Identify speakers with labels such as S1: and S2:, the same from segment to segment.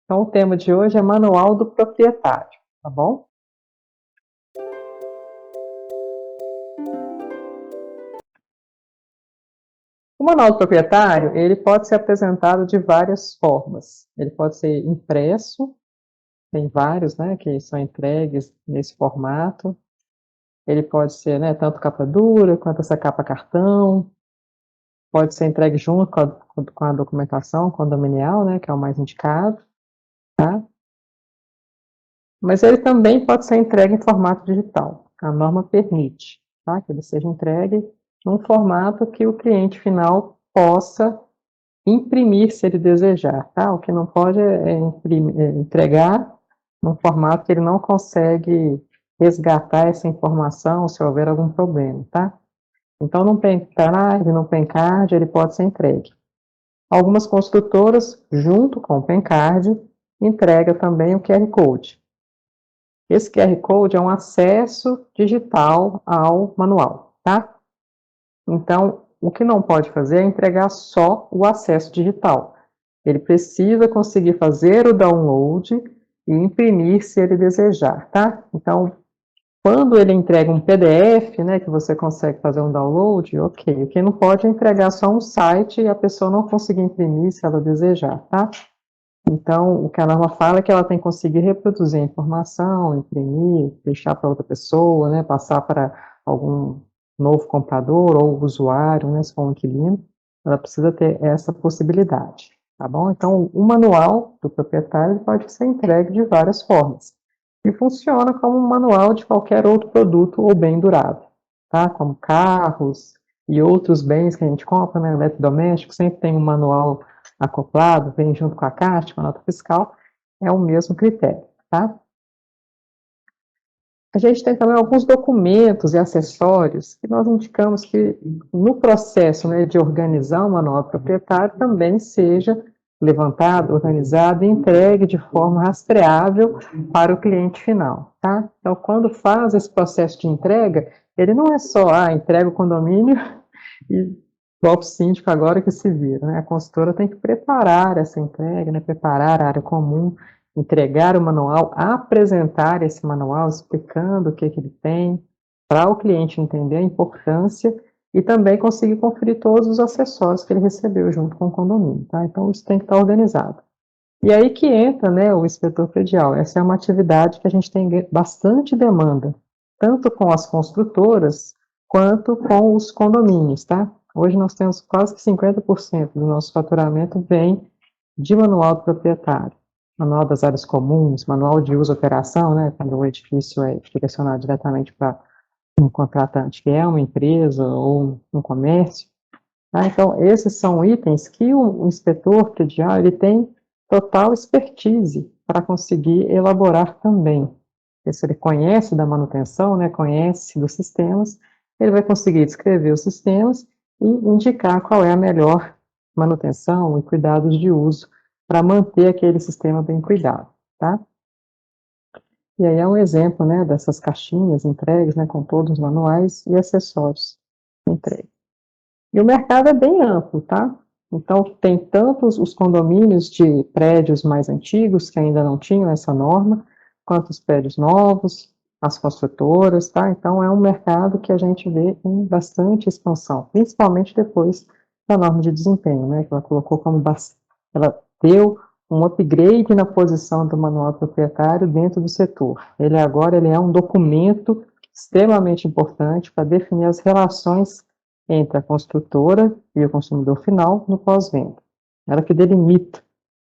S1: Então, o tema de hoje é Manual do Proprietário, tá bom? O Manual do Proprietário, ele pode ser apresentado de várias formas. Ele pode ser impresso, tem vários, né, que são entregues nesse formato. Ele pode ser, né, tanto capa dura quanto essa capa cartão. Pode ser entregue junto com a documentação condominial, né, que é o mais indicado, tá? Mas ele também pode ser entregue em formato digital. A norma permite, tá? Que ele seja entregue num formato que o cliente final possa imprimir se ele desejar, tá? O que não pode é entregar num formato que ele não consegue resgatar essa informação se houver algum problema, tá? Então, no pendrive, no pencard, ele pode ser entregue. Algumas construtoras, junto com o pencard, entrega também o QR Code. Esse QR Code é um acesso digital ao manual, tá? Então, o que não pode fazer é entregar só o acesso digital. Ele precisa conseguir fazer o download e imprimir se ele desejar, tá? Então, quando ele entrega um PDF, né, que você consegue fazer um download, ok. O que não pode é entregar só um site e a pessoa não conseguir imprimir se ela desejar, tá? Então, o que a norma fala é que ela tem que conseguir reproduzir a informação, imprimir, deixar para outra pessoa, né, passar para algum novo comprador ou usuário, né, se for um inquilino, ela precisa ter essa possibilidade, tá bom? Então, o manual do proprietário pode ser entregue de várias formas e funciona como um manual de qualquer outro produto ou bem durável, tá? Como carros e outros bens que a gente compra, né, eletrodomésticos, sempre tem um manual acoplado, vem junto com a carta, com a nota fiscal, é o mesmo critério, tá? A gente tem também alguns documentos e acessórios que nós indicamos que no processo, né, de organizar o manual proprietário também seja levantado, organizado e entregue de forma rastreável para o cliente final, tá? Então, quando faz esse processo de entrega, ele não é só, entrega o condomínio e o síndico agora que se vira, né? A consultora tem que preparar essa entrega, né? Preparar a área comum, entregar o manual, apresentar esse manual, explicando o que ele tem, para o cliente entender a importância e também conseguir conferir todos os acessórios que ele recebeu junto com o condomínio, tá? Então, isso tem que estar organizado. E aí que entra, né, o inspetor predial. Essa é uma atividade que a gente tem bastante demanda, tanto com as construtoras, quanto com os condomínios, tá? Hoje nós temos quase que 50% do nosso faturamento vem de manual do proprietário. Manual das áreas comuns, manual de uso e operação, né, quando o edifício é direcionado diretamente para um contratante, que é uma empresa ou um comércio. Tá? Então, esses são itens que o inspetor predial ele tem total expertise para conseguir elaborar também. Porque se ele conhece da manutenção, né, conhece dos sistemas, ele vai conseguir descrever os sistemas e indicar qual é a melhor manutenção e cuidados de uso para manter aquele sistema bem cuidado, tá? E aí é um exemplo, né, dessas caixinhas entregues, né, com todos os manuais e acessórios entregues. E o mercado é bem amplo, tá? Então, tem tanto os condomínios de prédios mais antigos, que ainda não tinham essa norma, quanto os prédios novos, as construtoras, tá? Então, é um mercado que a gente vê em bastante expansão, principalmente depois da norma de desempenho, né? Que ela colocou como ela deu um upgrade na posição do manual proprietário dentro do setor. Ele é um documento extremamente importante para definir as relações entre a construtora e o consumidor final no pós-venda. Ela que delimita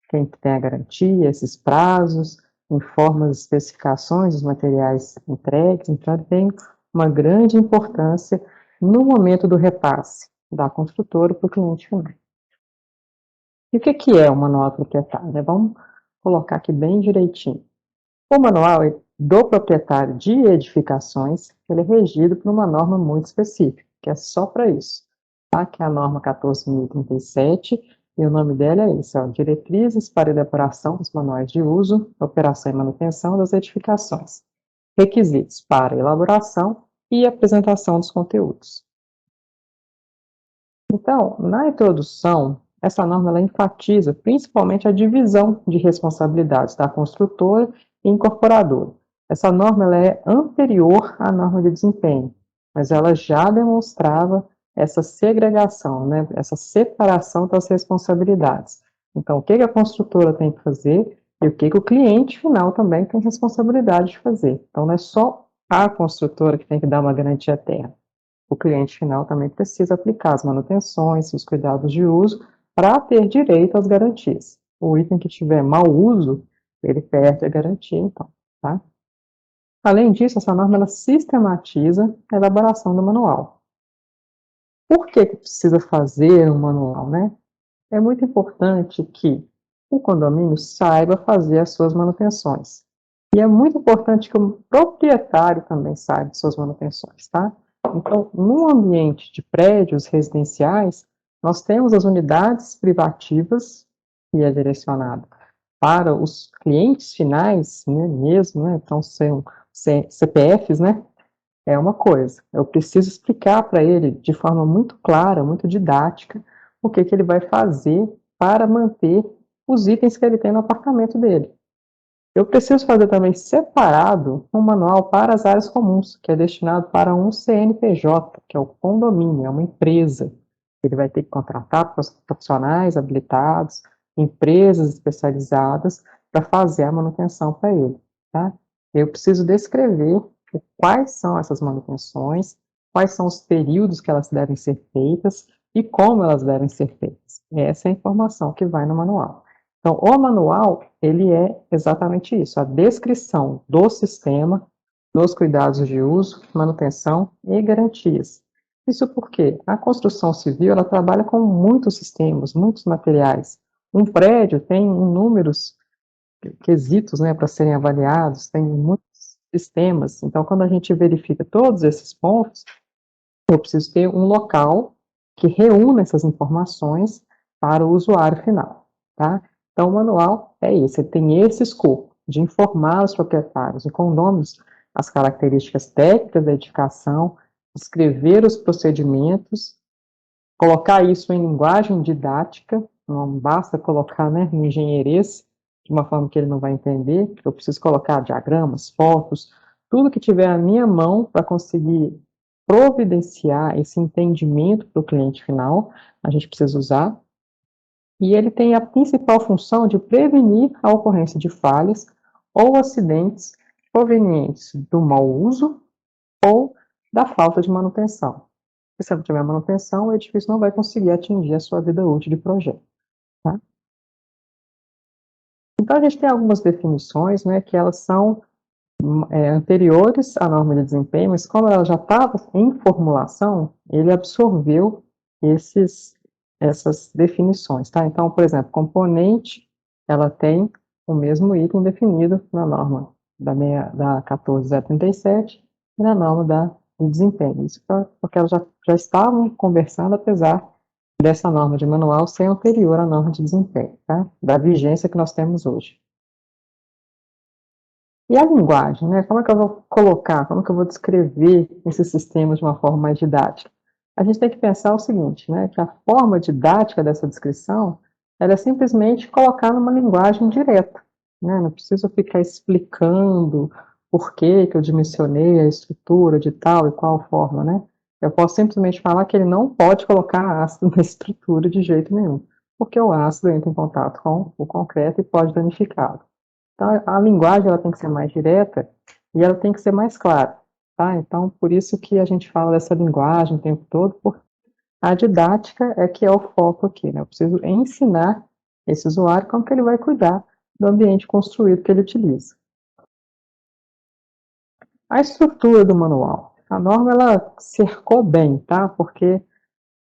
S1: quem tem a garantia, esses prazos, informa as especificações dos materiais entregues, então ele tem uma grande importância no momento do repasse da construtora para o cliente final. E o que é o manual proprietário? Vamos colocar aqui bem direitinho. O manual do proprietário de edificações, ele é regido por uma norma muito específica, que é só para isso, tá? Que é a norma 14.037, e o nome dela é esse, ó, Diretrizes para elaboração dos manuais de uso, operação e manutenção das edificações. Requisitos para elaboração e apresentação dos conteúdos. Então, na introdução, essa norma ela enfatiza principalmente a divisão de responsabilidades da construtora e incorporadora. Essa norma ela é anterior à norma de desempenho, mas ela já demonstrava essa segregação, né, essa separação das responsabilidades. Então, o que a construtora tem que fazer e o que o cliente final também tem responsabilidade de fazer. Então, não é só a construtora que tem que dar uma garantia terra. O cliente final também precisa aplicar as manutenções, os cuidados de uso, para ter direito às garantias. O item que tiver mau uso, ele perde a garantia, então, tá? Além disso, essa norma ela sistematiza a elaboração do manual. Por que precisa fazer um manual, né? É muito importante que o condomínio saiba fazer as suas manutenções. E é muito importante que o proprietário também saiba de suas manutenções, tá? Então, no ambiente de prédios residenciais, nós temos as unidades privativas, que é direcionado para os clientes finais, né, mesmo, né? Então, são CPFs, né? É uma coisa. Eu preciso explicar para ele de forma muito clara, muito didática, o que ele vai fazer para manter os itens que ele tem no apartamento dele. Eu preciso fazer também separado um manual para as áreas comuns, que é destinado para um CNPJ, que é o condomínio, é uma empresa. Ele vai ter que contratar profissionais habilitados, empresas especializadas para fazer a manutenção para ele, tá? Eu preciso descrever quais são essas manutenções, quais são os períodos que elas devem ser feitas e como elas devem ser feitas. Essa é a informação que vai no manual. Então, o manual, ele é exatamente isso, a descrição do sistema, dos cuidados de uso, manutenção e garantias. Isso porque a construção civil, ela trabalha com muitos sistemas, muitos materiais. Um prédio tem inúmeros quesitos, né, para serem avaliados, tem muitos sistemas. Então, quando a gente verifica todos esses pontos, eu preciso ter um local que reúna essas informações para o usuário final, tá? Então, o manual é esse, ele tem esse escopo de informar os proprietários e condôminos as características técnicas da edificação, descrever os procedimentos, colocar isso em linguagem didática, não basta colocar, né, no engenheirês, de uma forma que ele não vai entender, eu preciso colocar diagramas, fotos, tudo que tiver à minha mão para conseguir providenciar esse entendimento para o cliente final, a gente precisa usar. E ele tem a principal função de prevenir a ocorrência de falhas ou acidentes provenientes do mau uso ou da falta de manutenção. Se não tiver manutenção, o edifício não vai conseguir atingir a sua vida útil de projeto. Tá? Então, a gente tem algumas definições, né, que elas são anteriores à norma de desempenho, mas como ela já estava em formulação, ele absorveu essas definições, tá? Então, por exemplo, componente, ela tem o mesmo item definido na norma da 14037 e na norma de desempenho. Isso porque elas já estavam conversando, apesar dessa norma de manual ser anterior à norma de desempenho, tá? Da vigência que nós temos hoje. E a linguagem, né? Como é que eu vou colocar, como é que eu vou descrever esse sistema de uma forma mais didática? A gente tem que pensar o seguinte, né? Que a forma didática dessa descrição, ela é simplesmente colocar numa linguagem direta, né? Não preciso ficar explicando por que eu dimensionei a estrutura de tal e qual forma, né? Eu posso simplesmente falar que ele não pode colocar ácido na estrutura de jeito nenhum, porque o ácido entra em contato com o concreto e pode danificá-lo. Então, a linguagem ela tem que ser mais direta e ela tem que ser mais clara, tá? Então, por isso que a gente fala dessa linguagem o tempo todo, porque a didática é que é o foco aqui, né? Eu preciso ensinar esse usuário como que ele vai cuidar do ambiente construído que ele utiliza. A estrutura do manual. A norma, ela cercou bem, tá? Porque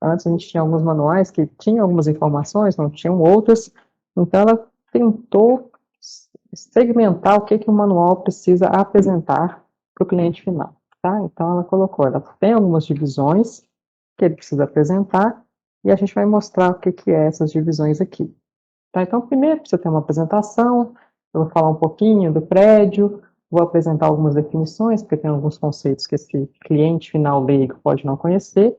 S1: antes a gente tinha alguns manuais que tinham algumas informações, não tinham outras, então ela tentou segmentar o que o manual precisa apresentar para o cliente final, tá? Então, ela tem algumas divisões que ele precisa apresentar e a gente vai mostrar o que é essas divisões aqui. Tá? Então, primeiro precisa ter uma apresentação, eu vou falar um pouquinho do prédio, vou apresentar algumas definições, porque tem alguns conceitos que esse cliente final leigo pode não conhecer.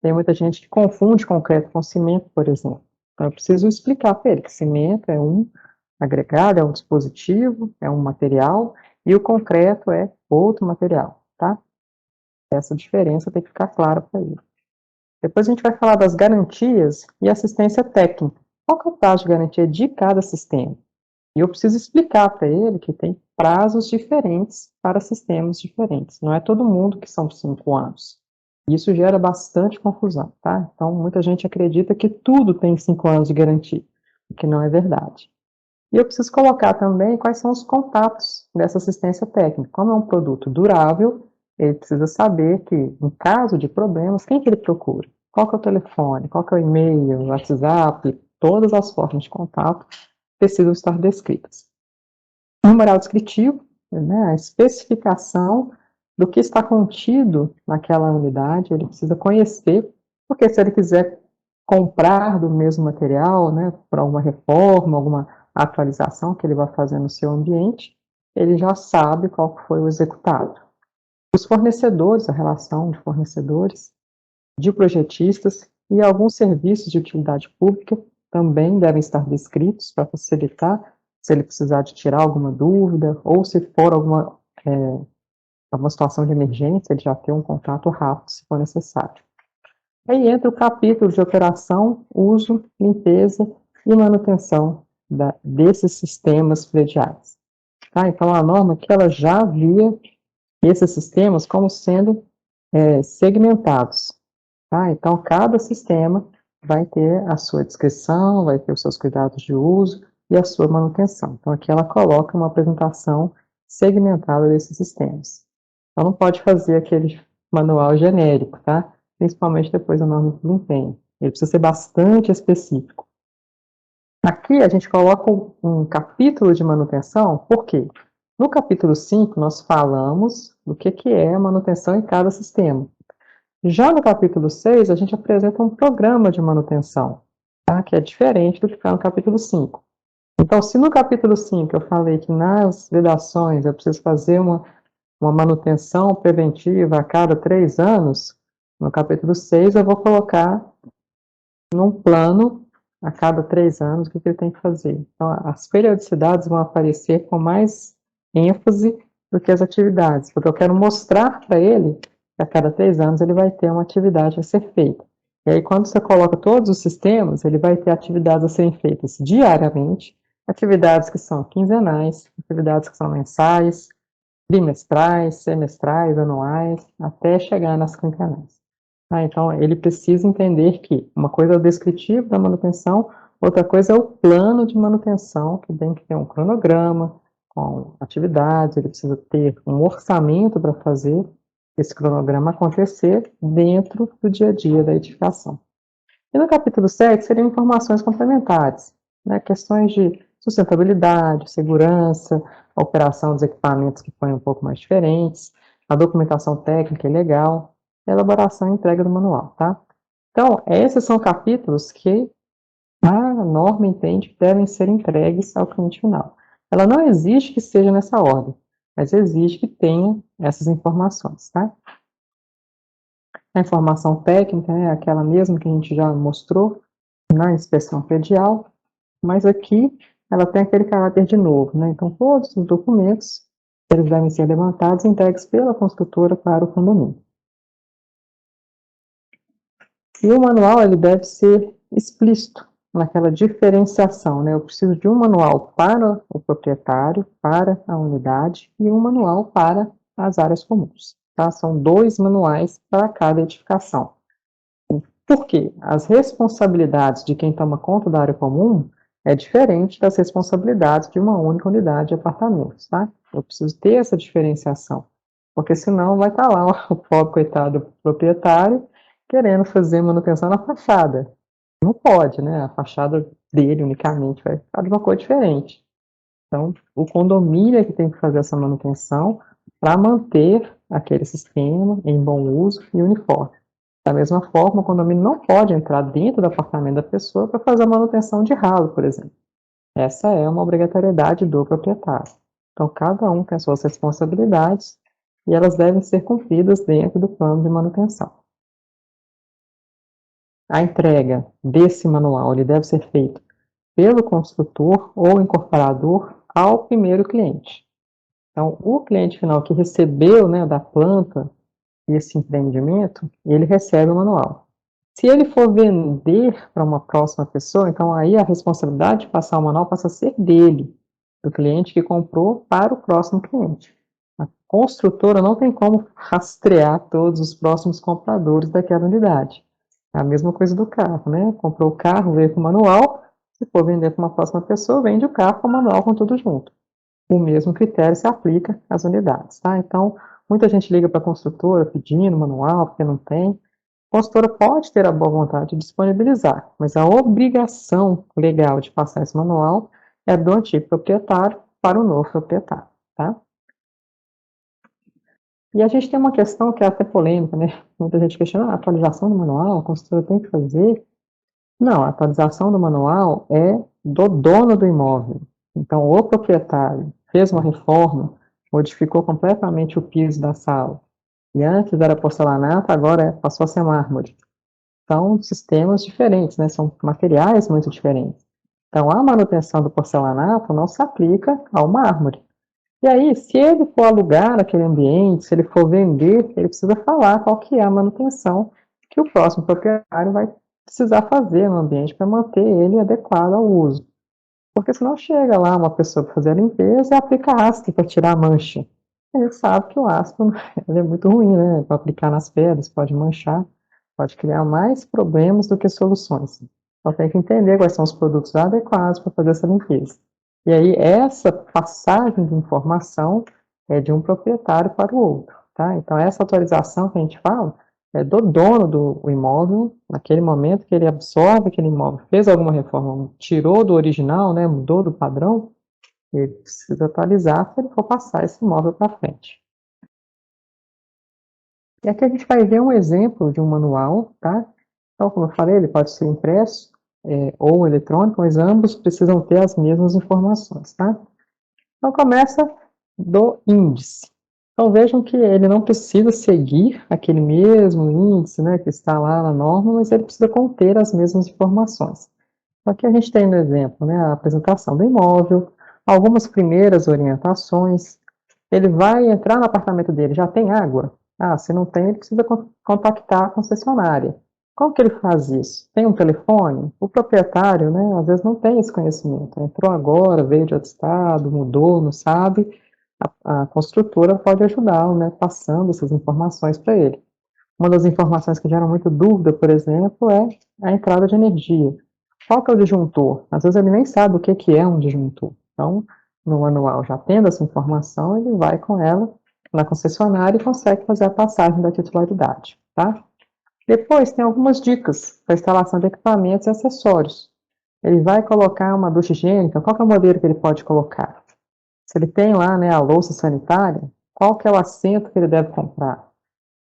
S1: Tem muita gente que confunde concreto com cimento, por exemplo. Então, eu preciso explicar para ele que cimento é um agregado, é um dispositivo, é um material, e o concreto é outro material, tá? Essa diferença tem que ficar clara para ele. Depois a gente vai falar das garantias e assistência técnica. Qual que é o prazo de garantia de cada sistema? E eu preciso explicar para ele que tem prazos diferentes para sistemas diferentes. Não é todo mundo que são 5 anos. Isso gera bastante confusão, tá? Então, muita gente acredita que tudo tem 5 anos de garantia, o que não é verdade. E eu preciso colocar também quais são os contatos dessa assistência técnica. Como é um produto durável, ele precisa saber que, em caso de problemas, quem que ele procura? Qual que é o telefone? Qual que é o e-mail, o WhatsApp? Todas as formas de contato precisam estar descritas. Numeral descritivo, né, a especificação do que está contido naquela unidade, ele precisa conhecer, porque se ele quiser comprar do mesmo material, né, para uma reforma, alguma atualização que ele vai fazer no seu ambiente, ele já sabe qual foi o executado. Os fornecedores, a relação de fornecedores, de projetistas e alguns serviços de utilidade pública também devem estar descritos para facilitar se ele precisar de tirar alguma dúvida ou se for alguma situação de emergência, ele já ter um contato rápido se for necessário. Aí entra o capítulo de operação, uso, limpeza e manutenção desses sistemas prediais. Tá? Então, a norma que ela já via esses sistemas como sendo segmentados. Tá? Então, cada sistema vai ter a sua descrição, vai ter os seus cuidados de uso e a sua manutenção. Então, aqui ela coloca uma apresentação segmentada desses sistemas. Então, não pode fazer aquele manual genérico, tá? Principalmente depois da norma de desempenho. Ele precisa ser bastante específico. Aqui a gente coloca um capítulo de manutenção, por quê? No capítulo 5, nós falamos do que é a manutenção em cada sistema. Já no capítulo 6, a gente apresenta um programa de manutenção, tá? Que é diferente do que está no capítulo 5. Então, se no capítulo 5 eu falei que nas vedações eu preciso fazer uma manutenção preventiva a cada 3 anos, no capítulo 6 eu vou colocar num plano a cada 3 anos o que ele tem que fazer. Então, as periodicidades vão aparecer com mais ênfase do que as atividades, porque eu quero mostrar para ele que a cada 3 anos ele vai ter uma atividade a ser feita. E aí, quando você coloca todos os sistemas, ele vai ter atividades a serem feitas diariamente, atividades que são quinzenais, atividades que são mensais, bimestrais, semestrais, anuais, até chegar nas quinquenais. Tá? Então, ele precisa entender que uma coisa é o descritivo da manutenção, outra coisa é o plano de manutenção, que tem que ter um cronograma, com atividades, ele precisa ter um orçamento para fazer esse cronograma acontecer dentro do dia a dia da edificação. E no capítulo 7 seriam informações complementares, né? Questões de sustentabilidade, segurança, a operação dos equipamentos que foram um pouco mais diferentes, a documentação técnica e legal, a elaboração e entrega do manual, tá? Então, esses são capítulos que a norma entende que devem ser entregues ao cliente final. Ela não exige que seja nessa ordem, mas exige que tenha essas informações, tá? A informação técnica é aquela mesma que a gente já mostrou na inspeção predial, mas aqui ela tem aquele caráter de novo, né? Então, todos os documentos, eles devem ser levantados e entregues pela construtora para o condomínio. E o manual, ele deve ser explícito naquela diferenciação, né? Eu preciso de um manual para o proprietário, para a unidade, e um manual para as áreas comuns, tá? São 2 manuais para cada edificação. Por quê? As responsabilidades de quem toma conta da área comum é diferente das responsabilidades de uma única unidade de apartamentos, tá? Eu preciso ter essa diferenciação, porque senão vai estar lá o pobre coitado do proprietário querendo fazer manutenção na fachada. Não pode, né? A fachada dele unicamente vai ficar de uma cor diferente. Então, o condomínio é que tem que fazer essa manutenção para manter aquele sistema em bom uso e uniforme. Da mesma forma, o condomínio não pode entrar dentro do apartamento da pessoa para fazer a manutenção de ralo, por exemplo. Essa é uma obrigatoriedade do proprietário. Então, cada um tem as suas responsabilidades e elas devem ser cumpridas dentro do plano de manutenção. a entrega desse manual ele deve ser feito pelo construtor ou incorporador ao primeiro cliente. Então, o cliente final que recebeu, né, da planta esse empreendimento, ele recebe o manual. Se ele for vender para uma próxima pessoa, então aí a responsabilidade de passar o manual passa a ser dele, do cliente que comprou para o próximo cliente. A construtora não tem como rastrear todos os próximos compradores daquela unidade. É a mesma coisa do carro, né? Comprou o carro, veio com o manual, se for vender para uma próxima pessoa, vende o carro com o manual, com tudo junto. O mesmo critério se aplica às unidades, tá? Então, muita gente liga para a construtora pedindo manual, porque não tem. A consultora pode ter a boa vontade de disponibilizar, mas a obrigação legal de passar esse manual é do antigo proprietário para o novo proprietário, tá? E a gente tem uma questão que é até polêmica, né? Muita gente questiona a atualização do manual, a consultora tem que fazer. Não, a atualização do manual é do dono do imóvel. Então, o proprietário fez uma reforma, modificou completamente o piso da sala, e antes era porcelanato, agora passou a ser mármore. São sistemas diferentes, né? São materiais muito diferentes. Então, a manutenção do porcelanato não se aplica ao mármore. E aí, se ele for alugar aquele ambiente, se ele for vender, ele precisa falar qual que é a manutenção que o próximo proprietário vai precisar fazer no ambiente para manter ele adequado ao uso. Porque senão chega lá uma pessoa para fazer a limpeza e aplica ácido para tirar a mancha. A gente sabe que o ácido ele é muito ruim, né? Para aplicar nas pedras, pode manchar, pode criar mais problemas do que soluções. Então tem que entender quais são os produtos adequados para fazer essa limpeza. E aí essa passagem de informação é de um proprietário para o outro, tá? Então essa autorização que a gente fala é do dono do imóvel, naquele momento que ele absorve aquele imóvel, fez alguma reforma, tirou do original, né, mudou do padrão, ele precisa atualizar se ele for passar esse imóvel para frente. E aqui a gente vai ver um exemplo de um manual, tá? Então, como eu falei, ele pode ser impresso ou eletrônico, mas ambos precisam ter as mesmas informações, tá? Então, começa do índice. Então, vejam que ele não precisa seguir aquele mesmo índice, né, que está lá na norma, mas ele precisa conter as mesmas informações. Então, aqui a gente tem no exemplo, né, a apresentação do imóvel, algumas primeiras orientações. Ele vai entrar no apartamento dele, já tem água? Ah, se não tem, ele precisa contactar a concessionária. Como que ele faz isso? Tem um telefone? O proprietário, né, às vezes não tem esse conhecimento. Entrou agora, veio de outro estado, mudou, não sabe. A construtora pode ajudá-lo, né, passando essas informações para ele. Uma das informações que gera muita dúvida, por exemplo, é a entrada de energia. Qual que é o disjuntor? Às vezes ele nem sabe o que é um disjuntor. Então, no manual, já tendo essa informação, ele vai com ela na concessionária e consegue fazer a passagem da titularidade, tá? Depois, tem algumas dicas para instalação de equipamentos e acessórios. Ele vai colocar uma ducha higiênica, qual que é o modelo que ele pode colocar? Se ele tem lá, né, a louça sanitária, qual que é o assento que ele deve comprar?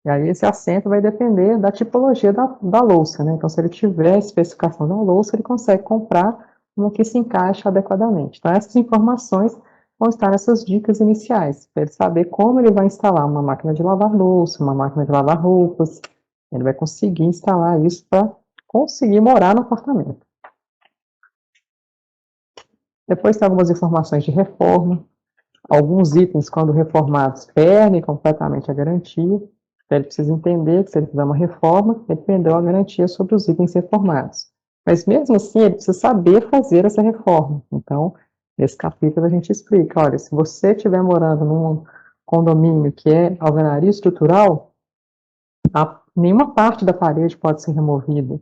S1: E aí esse assento vai depender da tipologia da louça, né? Então, se ele tiver a especificação da louça, ele consegue comprar uma que se encaixe adequadamente. Então, essas informações vão estar nessas dicas iniciais, para ele saber como ele vai instalar uma máquina de lavar louça, uma máquina de lavar roupas. Ele vai conseguir instalar isso para conseguir morar no apartamento. Depois tem algumas informações de reforma. Alguns itens, quando reformados, perdem completamente a garantia. Então, ele precisa entender que se ele fizer uma reforma, ele perdeu a garantia sobre os itens reformados. Mas mesmo assim, ele precisa saber fazer essa reforma. Então, nesse capítulo a gente explica, olha, se você estiver morando num condomínio que é alvenaria estrutural, nenhuma parte da parede pode ser removida.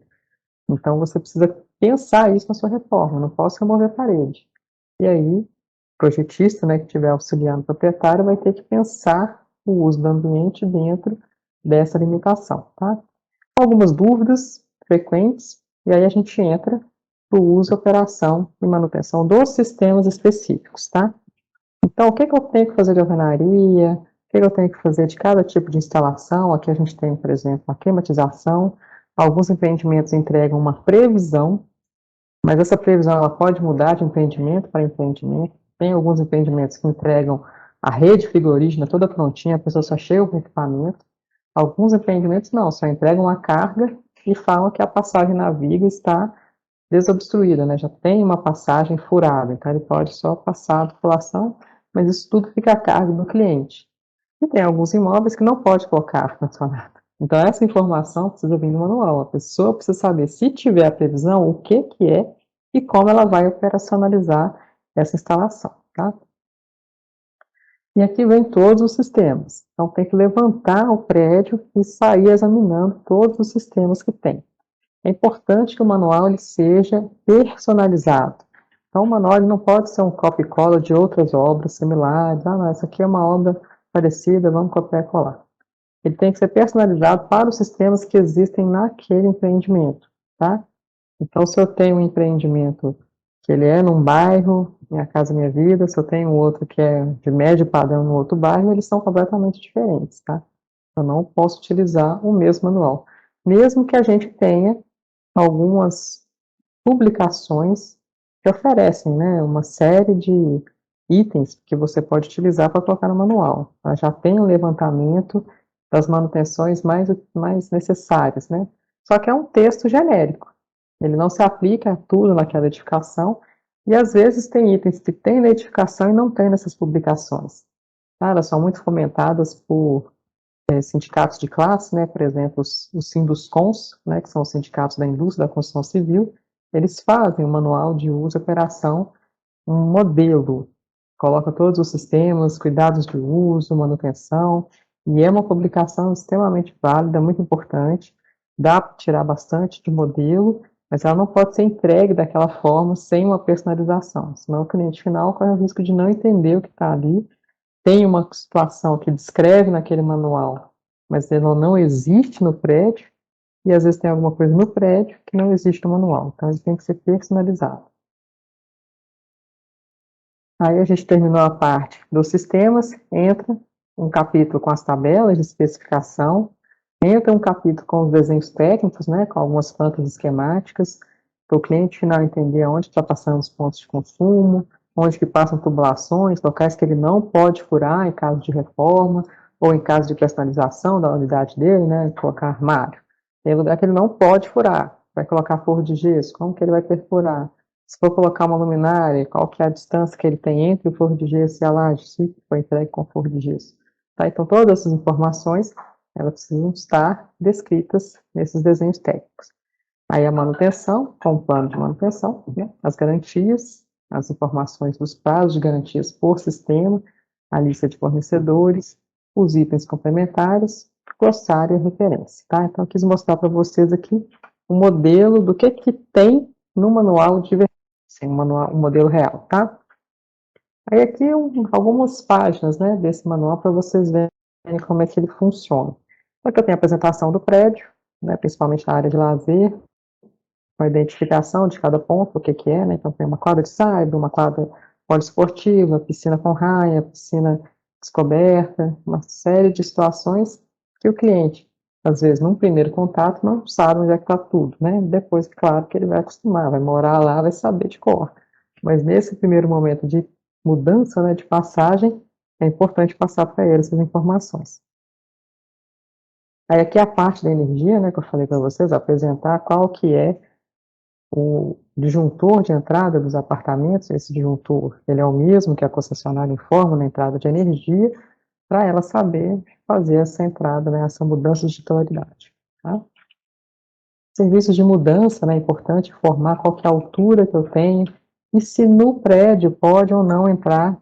S1: Então, você precisa pensar isso na sua reforma, não posso remover a parede. E aí, o projetista, né, que estiver auxiliando o proprietário, vai ter que pensar o uso do ambiente dentro dessa limitação, tá? Algumas dúvidas frequentes, e aí a gente entra para o uso, operação e manutenção dos sistemas específicos, tá? Então, o que eu tenho que fazer de alvenaria, o que eu tenho que fazer de cada tipo de instalação? Aqui a gente tem, por exemplo, a climatização. Alguns empreendimentos entregam uma previsão, mas essa previsão ela pode mudar de empreendimento para empreendimento. Tem alguns empreendimentos que entregam a rede frigorígena toda prontinha, a pessoa só chega com o equipamento. Alguns empreendimentos não, só entregam a carga e falam que a passagem na viga está desobstruída, né? Já tem uma passagem furada, então ele pode só passar a tubulação, mas isso tudo fica a cargo do cliente. E tem alguns imóveis que não pode colocar ar-condicionado. Então essa informação precisa vir no manual. A pessoa precisa saber, se tiver a previsão, o que que é e como ela vai operacionalizar essa instalação, tá? E aqui vem todos os sistemas. Então tem que levantar o prédio e sair examinando todos os sistemas que tem. É importante que o manual ele seja personalizado. Então, o manual ele não pode ser um copia e cola de outras obras similares. Ah, não, essa aqui é uma obra parecida, vamos copiar e colar. Ele tem que ser personalizado para os sistemas que existem naquele empreendimento, tá? Então, se eu tenho um empreendimento que ele é num bairro, Minha Casa Minha Vida, se eu tenho outro que é de médio padrão no outro bairro, eles são completamente diferentes, tá? Eu não posso utilizar o mesmo manual. Mesmo que a gente tenha algumas publicações que oferecem, né, uma série de itens que você pode utilizar para colocar no manual. Ela já tem um levantamento das manutenções mais necessárias, né? Só que é um texto genérico. Ele não se aplica a tudo naquela edificação e às vezes tem itens que tem na edificação e não tem nessas publicações. Tá? Elas são muito fomentadas por sindicatos de classe, né, por exemplo, os Sinduscons, né, que são os sindicatos da indústria da construção civil, eles fazem um manual de uso e operação, um modelo, coloca todos os sistemas, cuidados de uso, manutenção, e é uma publicação extremamente válida, muito importante, dá para tirar bastante de modelo, mas ela não pode ser entregue daquela forma sem uma personalização, senão o cliente final corre o risco de não entender o que está ali. Tem uma situação que descreve naquele manual, mas ela não existe no prédio, e às vezes tem alguma coisa no prédio que não existe no manual. Então, ele tem que ser personalizado. Aí a gente terminou a parte dos sistemas, entra um capítulo com as tabelas de especificação, entra um capítulo com os desenhos técnicos, né, com algumas plantas esquemáticas, para o cliente final entender onde está passando os pontos de consumo, onde que passam tubulações, locais que ele não pode furar em caso de reforma, ou em caso de personalização da unidade dele, né, colocar armário. Tem lugar que ele não pode furar, vai colocar forro de gesso, como que ele vai perfurar? Se for colocar uma luminária, qual que é a distância que ele tem entre o forro de gesso e a laje, se foi entregue com forro de gesso. Tá? Então, todas essas informações, elas precisam estar descritas nesses desenhos técnicos. Aí a manutenção, com o plano de manutenção, né? As garantias, as informações dos prazos de garantias por sistema, a lista de fornecedores, os itens complementares, glossário e referência. Tá? Então, eu quis mostrar para vocês aqui o modelo do que tem no manual de um modelo real, tá? Aí aqui algumas páginas, né, desse manual para vocês verem como é que ele funciona. Aqui eu tenho a apresentação do prédio, né, principalmente na área de lazer, com a identificação de cada ponto, o que que é, né, então tem uma quadra de saibro, uma quadra poliesportiva, piscina com raia, piscina descoberta, uma série de situações que o cliente, às vezes, num primeiro contato, não sabe onde é que está tudo, né, depois, claro, que ele vai acostumar, vai morar lá, vai saber de cor, mas nesse primeiro momento de mudança, né, de passagem, é importante passar para ele essas informações. Aí aqui a parte da energia, né, que eu falei para vocês, apresentar qual que é o disjuntor de entrada dos apartamentos. Esse disjuntor, ele é o mesmo que a concessionária informa na entrada de energia, para ela saber fazer essa entrada, né, essa mudança de titularidade. Tá? Serviços de mudança, né, é importante informar qual que é a altura que eu tenho, e se no prédio pode ou não entrar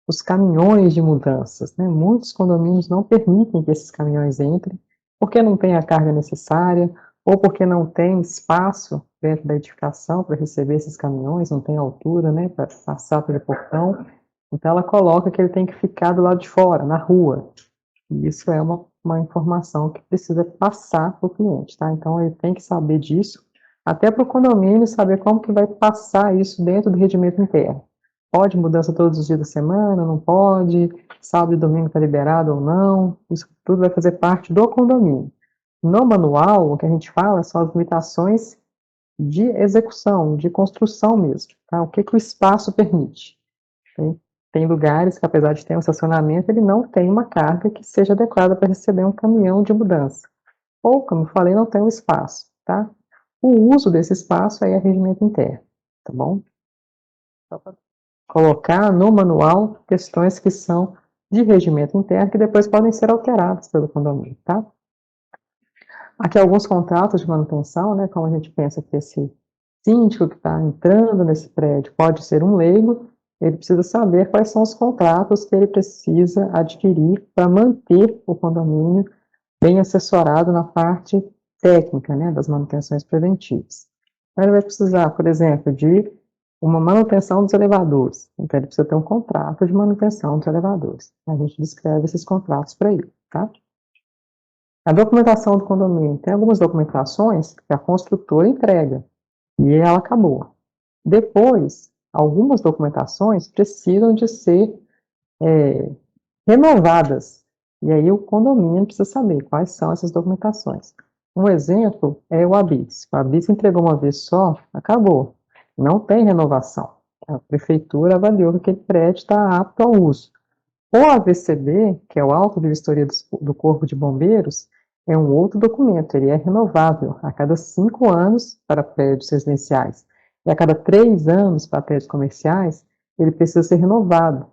S1: os caminhões de mudanças, né? Muitos condomínios não permitem que esses caminhões entrem, porque não tem a carga necessária, ou porque não tem espaço dentro da edificação para receber esses caminhões, não tem altura, né, para passar pelo portão. Então ela coloca que ele tem que ficar do lado de fora, na rua. E isso é uma informação que precisa passar para o cliente, tá? Então ele tem que saber disso, até para o condomínio saber como que vai passar isso dentro do regimento interno. Pode mudança todos os dias da semana, não pode, sábado e domingo está liberado ou não, isso tudo vai fazer parte do condomínio. No manual, o que a gente fala são as limitações de execução, de construção mesmo, tá? O que que o espaço permite. Tem lugares que, apesar de ter um estacionamento, ele não tem uma carga que seja adequada para receber um caminhão de mudança. Ou, como eu falei, não tem um espaço. tá? O uso desse espaço aí é regimento interno, tá bom? Só para colocar no manual questões que são de regimento interno, que depois podem ser alteradas pelo condomínio, tá? Aqui alguns contratos de manutenção, né, como a gente pensa que esse síndico que está entrando nesse prédio pode ser um leigo, ele precisa saber quais são os contratos que ele precisa adquirir para manter o condomínio bem assessorado na parte técnica, né, das manutenções preventivas. Então, ele vai precisar, por exemplo, de uma manutenção dos elevadores. Então, ele precisa ter um contrato de manutenção dos elevadores. A gente descreve esses contratos para ele, tá? A documentação do condomínio. Tem algumas documentações que a construtora entrega e ela acabou. Depois, algumas documentações precisam de ser renovadas. E aí o condomínio precisa saber quais são essas documentações. Um exemplo é o ABIS. O ABIS entregou uma vez só, acabou. Não tem renovação. A prefeitura avaliou que aquele prédio está apto ao uso. O AVCB, que é o Auto de Vistoria do Corpo de Bombeiros, é um outro documento, ele é renovável a cada 5 anos para prédios residenciais e a cada 3 anos para prédios comerciais, ele precisa ser renovado.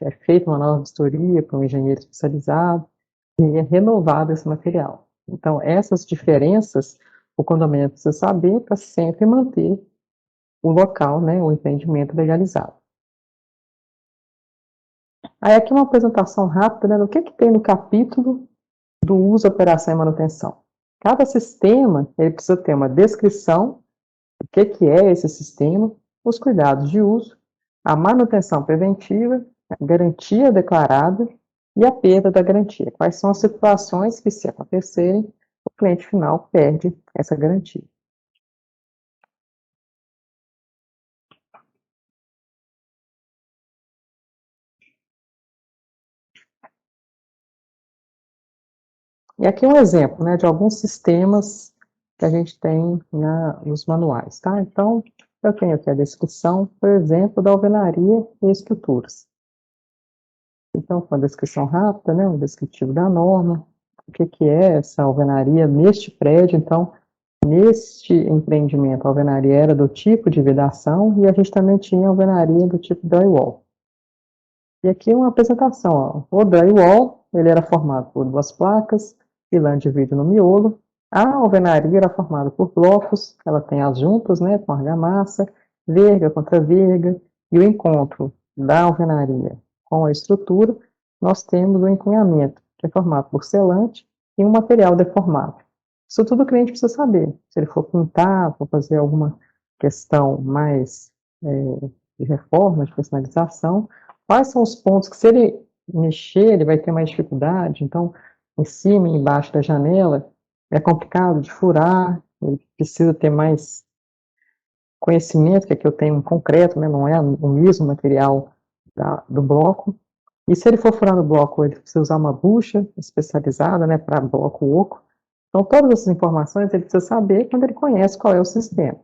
S1: É feita uma nova vistoria por um engenheiro especializado e é renovado esse material. Então, essas diferenças o condomínio precisa saber para sempre manter o local, né, o empreendimento legalizado. Aí aqui uma apresentação rápida, né, do que tem no capítulo do uso, operação e manutenção. Cada sistema ele precisa ter uma descrição do que é esse sistema, os cuidados de uso, a manutenção preventiva, a garantia declarada e a perda da garantia. Quais são as situações que, se acontecerem, o cliente final perde essa garantia. E aqui um exemplo, né, de alguns sistemas que a gente tem nos manuais, tá? Então, eu tenho aqui a descrição, por exemplo, da alvenaria e estruturas. Então, com a descrição rápida, né, um descritivo da norma, o que é essa alvenaria neste prédio. Então, neste empreendimento, a alvenaria era do tipo de vedação e a gente também tinha alvenaria do tipo drywall. E aqui uma apresentação, ó. O drywall, ele era formado por 2 placas, pilã de vidro no miolo. A alvenaria era formada por blocos, ela tem as juntas, né, com argamassa, verga contra verga, e o encontro da alvenaria com a estrutura, nós temos o encunhamento, que é formado por selante e um material deformável. Isso tudo o cliente precisa saber. Se ele for pintar, for fazer alguma questão mais de reforma, de personalização, quais são os pontos que, se ele mexer, ele vai ter mais dificuldade. Então, em cima e embaixo da janela, é complicado de furar, ele precisa ter mais conhecimento, que aqui eu tenho um concreto, né, não é o mesmo material do bloco. E se ele for furar no bloco, ele precisa usar uma bucha especializada, né, para bloco oco. Então, todas essas informações ele precisa saber quando ele conhece qual é o sistema.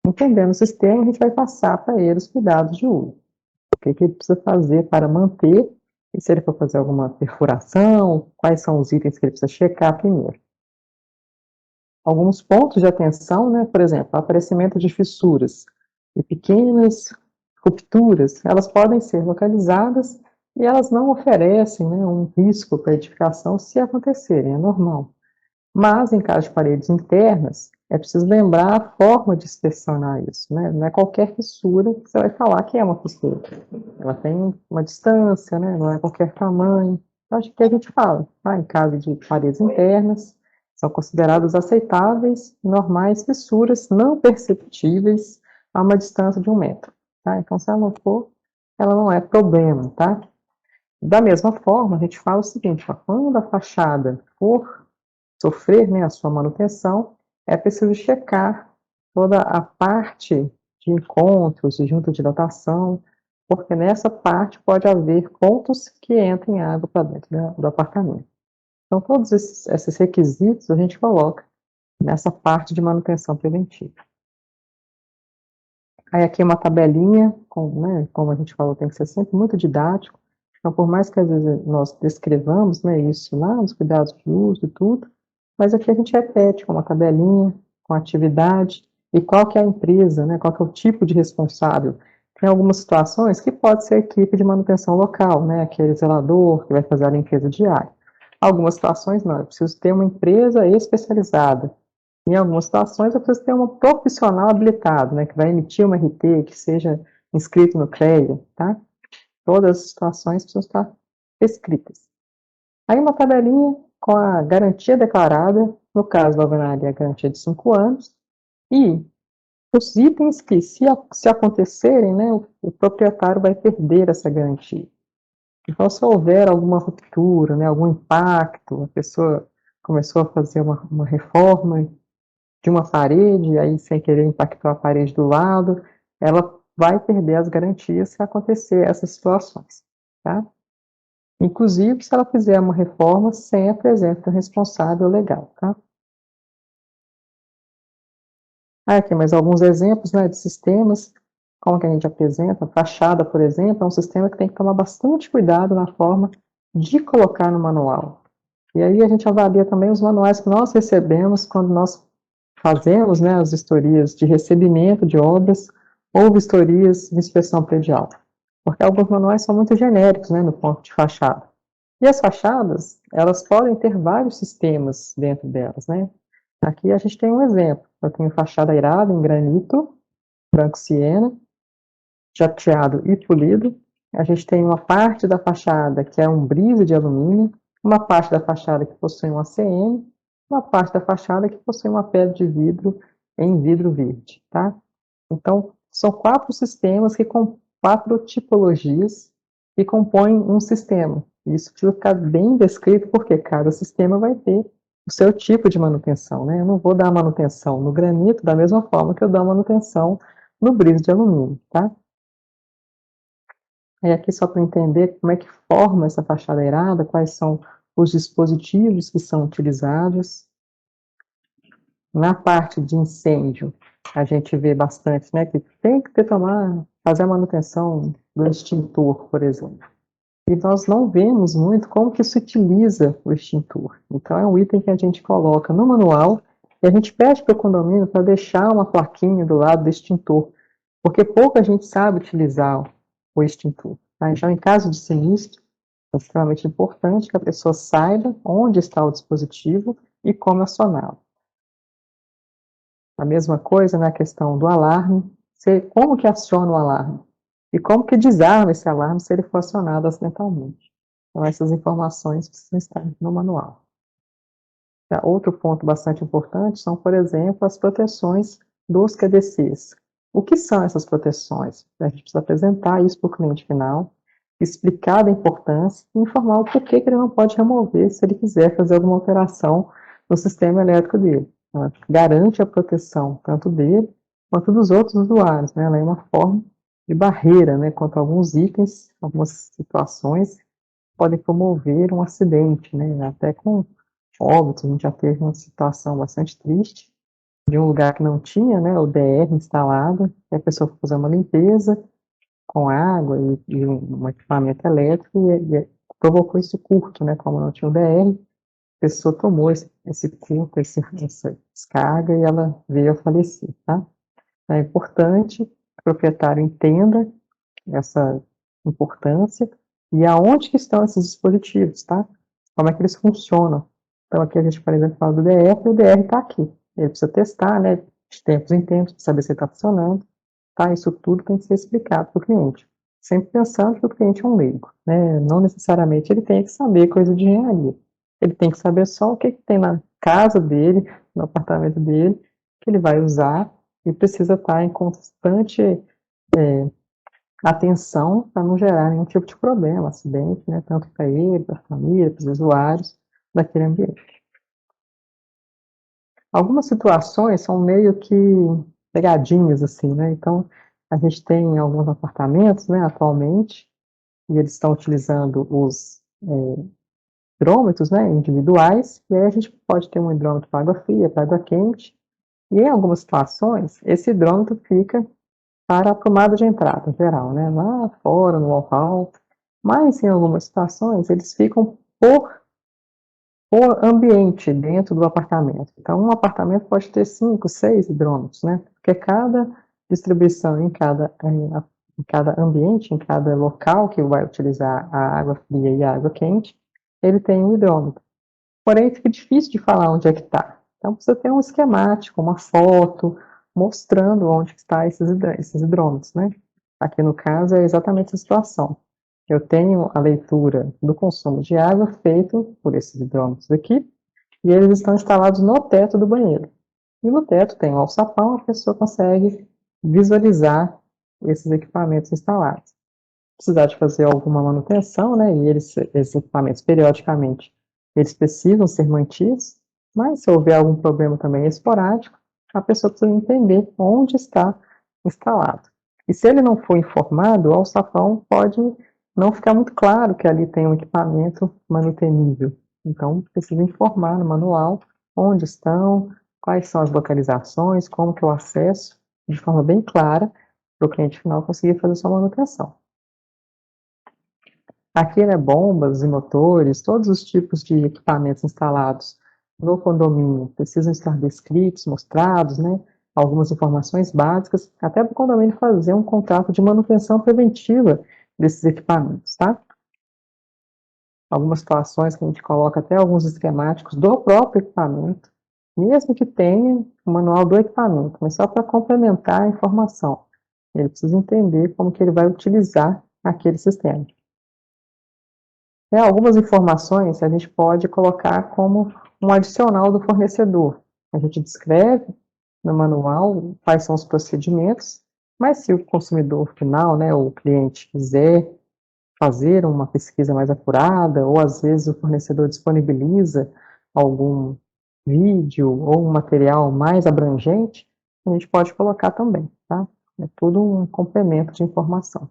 S1: Entendendo o sistema, a gente vai passar para ele os cuidados de uso. O que ele precisa fazer para manter, e se ele for fazer alguma perfuração, quais são os itens que ele precisa checar primeiro. Alguns pontos de atenção, né, por exemplo, aparecimento de fissuras e pequenas rupturas, elas podem ser localizadas e elas não oferecem, né, um risco para a edificação se acontecerem, é normal. Mas, em caso de paredes internas, é preciso lembrar a forma de inspecionar isso, né? Não é qualquer fissura que você vai falar que é uma fissura. Ela tem uma distância, né? Não é qualquer tamanho. Então, acho que a gente fala, tá? Em caso de paredes internas, são consideradas aceitáveis, normais fissuras não perceptíveis a uma distância de 1 metro, tá? Então, se ela não for, ela não é problema, tá? Da mesma forma, a gente fala o seguinte, ó, quando a fachada for sofrer, né, a sua manutenção, é preciso checar toda a parte de encontros e junta de datação, porque nessa parte pode haver pontos que entrem água para dentro do apartamento. Então, todos esses requisitos a gente coloca nessa parte de manutenção preventiva. Aí aqui uma tabelinha, né, como a gente falou, tem que ser sempre muito didático. Então, por mais que às vezes nós descrevamos, né, isso lá, os cuidados de uso e tudo, mas aqui a gente repete com uma tabelinha, com a atividade e qual que é a empresa, né, qual que é o tipo de responsável. Tem algumas situações que pode ser a equipe de manutenção local, né, aquele zelador que vai fazer a limpeza diária. Algumas situações não, eu preciso ter uma empresa especializada. Em algumas situações eu preciso ter um profissional habilitado, né, que vai emitir uma RT, que seja inscrito no CREA, tá? Todas as situações precisam estar escritas. Aí uma tabelinha com a garantia declarada, no caso da alvenaria, a garantia de 5 anos, e os itens que, se acontecerem, né, o proprietário vai perder essa garantia. Então, se houver alguma ruptura, né, algum impacto, a pessoa começou a fazer uma reforma de uma parede, aí sem querer impactou a parede do lado, ela vai perder as garantias se acontecer essas situações, tá? Inclusive, se ela fizer uma reforma sem a presença do responsável legal, tá? Aqui mais alguns exemplos, né, de sistemas, como que a gente apresenta. A fachada, por exemplo, é um sistema que tem que tomar bastante cuidado na forma de colocar no manual. E aí a gente avalia também os manuais que nós recebemos quando nós fazemos, né, as vistorias de recebimento de obras ou vistorias de inspeção predial. Porque alguns manuais são muito genéricos, né, no ponto de fachada. E as fachadas, elas podem ter vários sistemas dentro delas, né? Aqui a gente tem um exemplo. Eu tenho fachada airada em granito, branco siena, jateado e polido. A gente tem uma parte da fachada que é um brise de alumínio, uma parte da fachada que possui um ACM, uma parte da fachada que possui uma pedra de vidro em vidro verde, tá? Então, são 4 sistemas com 4 tipologias que compõem um sistema. Isso precisa ficar bem descrito, porque cada sistema vai ter o seu tipo de manutenção, né? Eu não vou dar manutenção no granito da mesma forma que eu dou manutenção no brise de alumínio, tá? E aqui só para entender como é que forma essa fachada airada, quais são os dispositivos que são utilizados. Na parte de incêndio, a gente vê bastante, né, que tem que fazer a manutenção do extintor, por exemplo. E nós não vemos muito como que se utiliza o extintor. Então, é um item que a gente coloca no manual e a gente pede para o condomínio para deixar uma plaquinha do lado do extintor, porque pouca gente sabe utilizar o extintor. Tá? Então, em caso de sinistro, é extremamente importante que a pessoa saiba onde está o dispositivo e como acioná-lo. A mesma coisa na questão do alarme, como que aciona o alarme e como que desarma esse alarme se ele for acionado acidentalmente. Então, essas informações precisam estar no manual. Outro ponto bastante importante são, por exemplo, as proteções dos QDCs. O que são essas proteções? A gente precisa apresentar isso para o cliente final, explicar a importância e informar o porquê que ele não pode remover se ele quiser fazer alguma alteração no sistema elétrico dele. Ela garante a proteção tanto dele quanto dos outros usuários, né? Ela é uma forma de barreira, né, contra alguns itens, algumas situações podem promover um acidente, né, até com óbitos. A gente já teve uma situação bastante triste de um lugar que não tinha, né, o DR instalado, e a pessoa foi fazer uma limpeza com água e um equipamento elétrico e provocou esse curto, né, como não tinha o DR, a pessoa tomou esse curto, essa descarga e ela veio a falecer, tá? É importante que o proprietário entenda essa importância e aonde que estão esses dispositivos, tá? Como é que eles funcionam. Então, aqui a gente, por exemplo, fala do DF, e o DR está aqui. Ele precisa testar, né, de tempos em tempos, para saber se ele está funcionando, tá? Isso tudo tem que ser explicado para o cliente. Sempre pensando que o cliente é um leigo, né? Não necessariamente ele tem que saber coisa de engenharia. Ele tem que saber só o que tem na casa dele, no apartamento dele, que ele vai usar e precisa estar em constante atenção para não gerar nenhum tipo de problema, acidente, né, tanto para ele, para a família, para os usuários daquele ambiente. Algumas situações são meio que pegadinhas, assim, né, então a gente tem alguns apartamentos, né, atualmente, e eles estão utilizando os hidrômetros, né, individuais, e aí a gente pode ter um hidrômetro para água fria, para água quente, e em algumas situações, esse hidrômetro fica para a tomada de entrada, em geral, né? Lá fora, no local. Mas, em algumas situações, eles ficam por for ambiente dentro do apartamento. Então, um apartamento pode ter 5, 6 hidrômetros, né? Porque cada distribuição em cada ambiente, em cada local que vai utilizar a água fria e a água quente, ele tem um hidrômetro. Porém, fica difícil de falar onde é que está. Então, precisa ter um esquemático, uma foto, mostrando onde está esses hidrômetros, né? Aqui no caso é exatamente a situação. Eu tenho a leitura do consumo de água feito por esses hidrômetros aqui, e eles estão instalados no teto do banheiro. E no teto tem um alçapão, a pessoa consegue visualizar esses equipamentos instalados. Precisar de fazer alguma manutenção, né? E esses equipamentos, periodicamente, eles precisam ser mantidos, mas se houver algum problema também esporádico, a pessoa precisa entender onde está instalado. E se ele não for informado, o alçapão pode não ficar muito claro que ali tem um equipamento manutenível. Então, precisa informar no manual onde estão, quais são as localizações, como que eu acesso, de forma bem clara, para o cliente final conseguir fazer sua manutenção. Aqui, né, bombas e motores, todos os tipos de equipamentos instalados no condomínio precisam estar descritos, mostrados, né, algumas informações básicas, até para o condomínio fazer um contrato de manutenção preventiva desses equipamentos, tá? Algumas situações que a gente coloca até alguns esquemáticos do próprio equipamento, mesmo que tenha o manual do equipamento, mas só para complementar a informação. Ele precisa entender como que ele vai utilizar aquele sistema. Algumas informações a gente pode colocar como um adicional do fornecedor. A gente descreve no manual quais são os procedimentos, mas se o consumidor final, né, o cliente quiser fazer uma pesquisa mais apurada, ou às vezes o fornecedor disponibiliza algum vídeo ou um material mais abrangente, a gente pode colocar também, tá? É tudo um complemento de informação.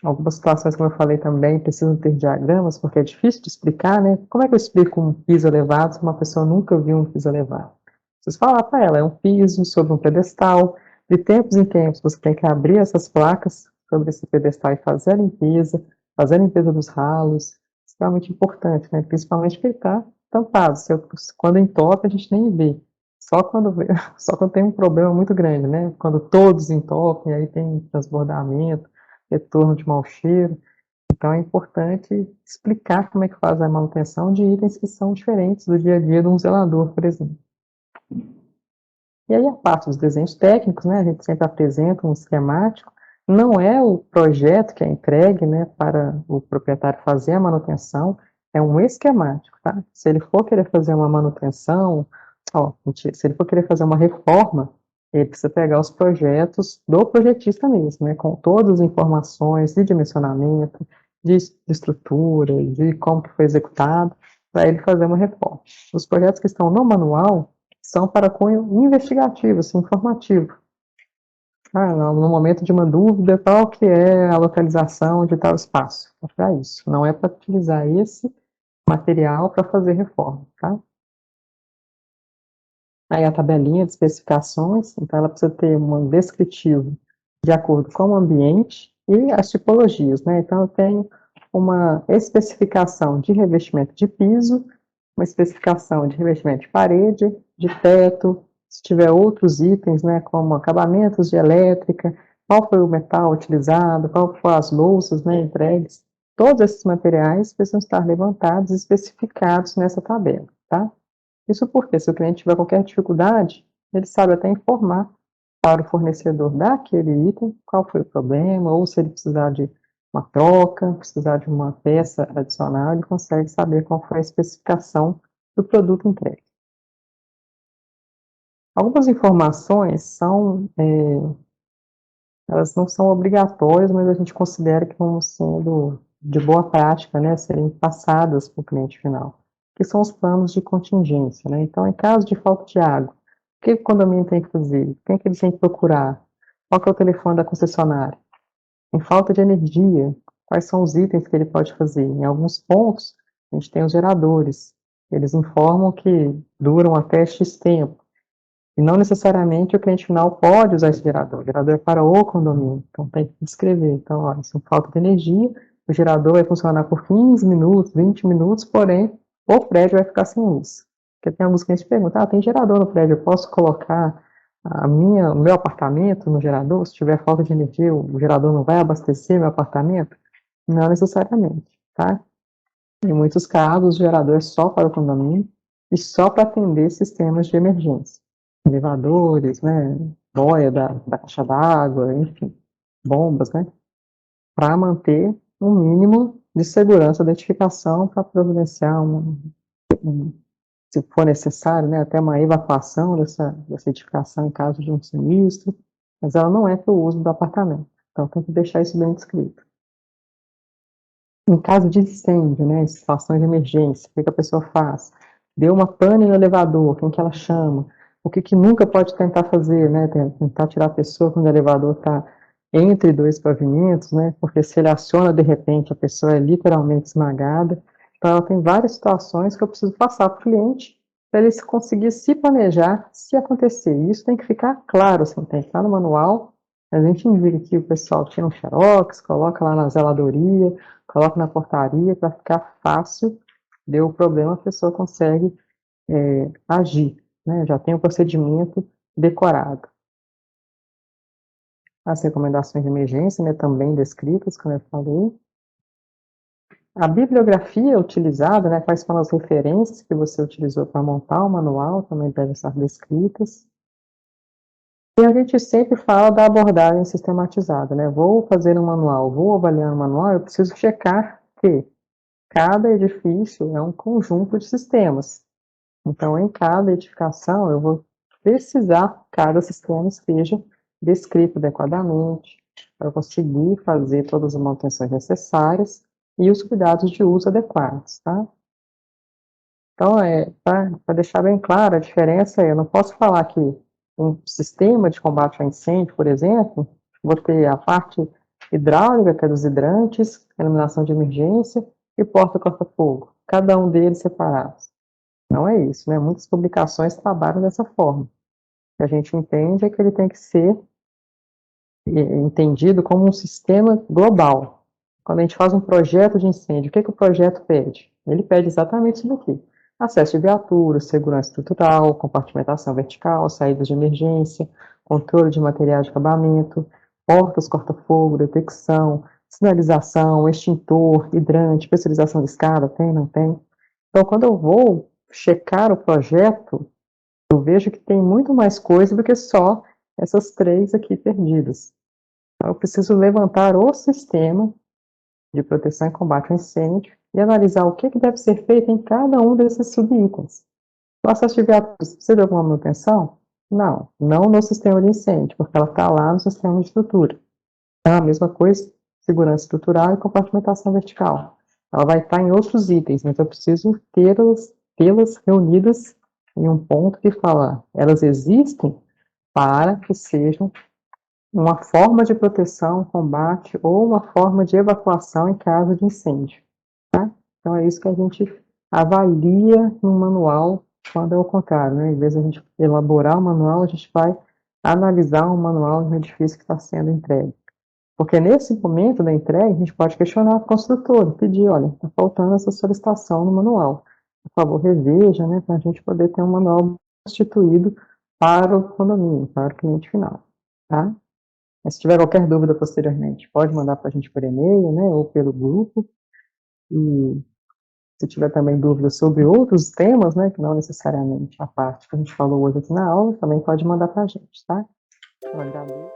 S1: Algumas situações, como eu falei também, precisam ter diagramas, porque é difícil de explicar, né? Como é que eu explico um piso elevado se uma pessoa nunca viu um piso elevado? Preciso falar para ela, é um piso sobre um pedestal, de tempos em tempos você tem que abrir essas placas sobre esse pedestal e fazer a limpeza dos ralos, extremamente importante, né? Principalmente porque ele está tampado, quando entope a gente nem vê, só quando, só quando tem um problema muito grande, né? Quando todos entopem, aí tem transbordamento, retorno de mau cheiro. Então é importante explicar como é que faz a manutenção de itens que são diferentes do dia a dia de um zelador, por exemplo. E aí a parte dos desenhos técnicos, né, a gente sempre apresenta um esquemático, não é o projeto que é entregue, né, para o proprietário fazer a manutenção, é um esquemático, tá? Se ele for querer fazer uma manutenção, mentira, se ele for querer fazer uma reforma, ele precisa pegar os projetos do projetista mesmo, né, com todas as informações de dimensionamento, de estrutura, de como que foi executado, para ele fazer uma reforma. Os projetos que estão no manual são para cunho investigativo, assim, informativo. No momento de uma dúvida, qual que é a localização de tal espaço? É para isso, não é para utilizar esse material para fazer reforma, tá? Aí a tabelinha de especificações, então ela precisa ter um descritivo de acordo com o ambiente e as tipologias, né? Então eu tenho uma especificação de revestimento de piso, uma especificação de revestimento de parede, de teto, se tiver outros itens, né, como acabamentos de elétrica, qual foi o metal utilizado, qual foram as louças, né, entregues, todos esses materiais precisam estar levantados e especificados nessa tabela, tá? Isso porque, se o cliente tiver qualquer dificuldade, ele sabe até informar para o fornecedor daquele item qual foi o problema, ou se ele precisar de uma troca, precisar de uma peça adicional, ele consegue saber qual foi a especificação do produto entregue. Algumas informações elas não são obrigatórias, mas a gente considera que vão sendo de boa prática, né, serem passadas para o cliente final, que são os planos de contingência, né? Então, em caso de falta de água, o que o condomínio tem que fazer? Quem é que ele tem que procurar? Qual que é o telefone da concessionária? Em falta de energia, quais são os itens que ele pode fazer? Em alguns pontos, a gente tem os geradores. Eles informam que duram até X tempo. E não necessariamente o cliente final pode usar esse gerador. O gerador é para o condomínio. Então, tem que descrever. Então, olha, se falta de energia, o gerador vai funcionar por 15 minutos, 20 minutos, porém, o prédio vai ficar sem luz. Porque tem alguns clientes que perguntam, tem gerador no prédio, eu posso colocar o meu apartamento no gerador? Se tiver falta de energia, o gerador não vai abastecer meu apartamento? Não necessariamente, tá? Em muitos casos, o gerador é só para o condomínio e só para atender sistemas de emergência. Elevadores, né, boia da caixa d'água, enfim, bombas, né, para manter um mínimo de segurança da edificação para providenciar se for necessário, né, até uma evacuação dessa edificação em caso de um sinistro, mas ela não é para o uso do apartamento. Então tem que deixar isso bem descrito. Em caso de incêndio, né, em situação de emergência, o que a pessoa faz? Deu uma pane no elevador, quem que ela chama? O que nunca pode tentar fazer, né, tentar tirar a pessoa quando o elevador está entre dois pavimentos, né, porque se ele aciona de repente, a pessoa é literalmente esmagada. Então, ela tem várias situações que eu preciso passar para o cliente, para ele conseguir se planejar se acontecer. Isso tem que ficar claro, assim, tem que estar no manual. A gente indica que o pessoal tira um xerox, coloca lá na zeladoria, coloca na portaria para ficar fácil, deu o problema, a pessoa consegue agir, né? Já tem o procedimento decorado. As recomendações de emergência, né, também descritas, como eu falei. A bibliografia utilizada, né, quais foram as referências que você utilizou para montar o manual, também devem estar descritas. E a gente sempre fala da abordagem sistematizada, né? Vou fazer um manual, vou avaliar um manual, eu preciso checar que cada edifício é um conjunto de sistemas. Então, em cada edificação, eu vou precisar que cada sistema esteja descrito adequadamente, para conseguir fazer todas as manutenções necessárias e os cuidados de uso adequados, tá? Então, para deixar bem claro, a diferença eu não posso falar que um sistema de combate a incêndio, por exemplo, vou ter a parte hidráulica, que é dos hidrantes, iluminação de emergência e porta-corta-fogo, cada um deles separados. Não é isso, né? Muitas publicações trabalham dessa forma. O que a gente entende é que ele tem que ser entendido como um sistema global. Quando a gente faz um projeto de incêndio, o que o projeto pede? Ele pede exatamente isso daqui. Acesso de viaturas, segurança estrutural, compartimentação vertical, saídas de emergência, controle de material de acabamento, portas corta-fogo, detecção, sinalização, extintor, hidrante, pressurização de escada, tem, não tem? Então, quando eu vou checar o projeto, eu vejo que tem muito mais coisa do que só essas três aqui perdidas. Então, eu preciso levantar o sistema de proteção e combate ao incêndio e analisar o que deve ser feito em cada um desses subitens. O acesso de viaturas precisa de alguma manutenção? Não, não no sistema de incêndio, porque ela está lá no sistema de estrutura. Então, a mesma coisa, segurança estrutural e compartimentação vertical. Ela vai estar em outros itens, mas eu preciso tê-las reunidas em um ponto que fala, elas existem para que sejam uma forma de proteção, combate ou uma forma de evacuação em caso de incêndio. Tá? Então é isso que a gente avalia no manual, quando é o contrário, né? Em vez de a gente elaborar o manual, a gente vai analisar o manual de um edifício que está sendo entregue. Porque nesse momento da entrega, a gente pode questionar o construtor, pedir, olha, está faltando essa solicitação no manual. Por favor, reveja, né, para a gente poder ter um manual constituído para o condomínio, para o cliente final, tá? Mas se tiver qualquer dúvida posteriormente, pode mandar para a gente por e-mail, né, ou pelo grupo. E se tiver também dúvidas sobre outros temas, né, que não necessariamente a parte que a gente falou hoje aqui na aula, também pode mandar para a gente, tá? Eu agradeço.